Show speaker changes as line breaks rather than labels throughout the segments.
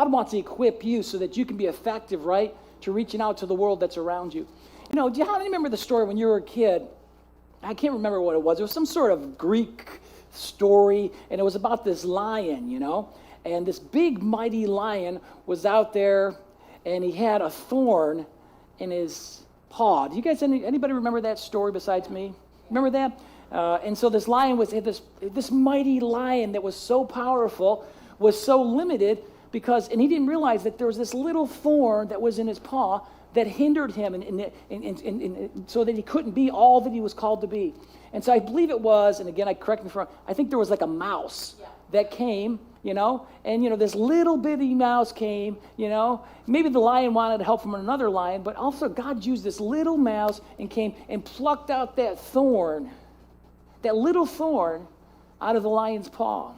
God wants to equip you so that you can be effective, right, to reaching out to the world that's around you. You know, do you remember the story when you were a kid? I can't remember what it was. It was some sort of Greek story, and it was about this lion, you know, and this big, mighty lion was out there, and he had a thorn in his paw. Do you guys, anybody remember that story besides me? Remember that? And so this lion had this mighty lion that was so powerful, was so limited because, and he didn't realize that there was this little thorn that was in his paw that hindered him and so that he couldn't be all that he was called to be. And so I believe it was, and again, correct me if I'm wrong, I think there was like a mouse that came, you know, and, you know, this little bitty mouse came, you know, maybe the lion wanted help from another lion, but also God used this little mouse and came and plucked out that thorn, that little thorn out of the lion's paw.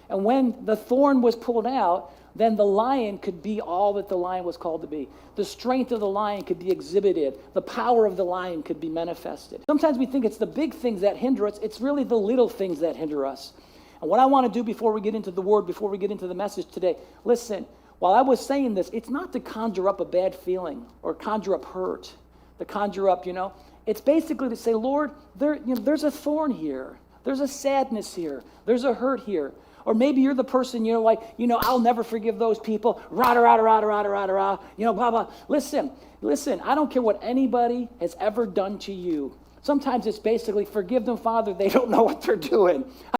And when the thorn was pulled out, then the lion could be all that the lion was called to be. The strength of the lion could be exhibited. The power of the lion could be manifested. Sometimes we think it's the big things that hinder us. It's really the little things that hinder us. And what I want to do before we get into the word, before we get into the message today, listen, while I was saying this, it's not to conjure up a bad feeling or conjure up hurt, to conjure up, you know. It's basically to say, Lord, there's a thorn here. There's a sadness here. There's a hurt here. Or maybe you're the person, you know, like, you know, I'll never forgive those people. Rah, rah, rah, rah, rah, rah, rah, you know, blah, blah. Listen, I don't care what anybody has ever done to you. Sometimes it's basically, forgive them, Father, they don't know what they're doing.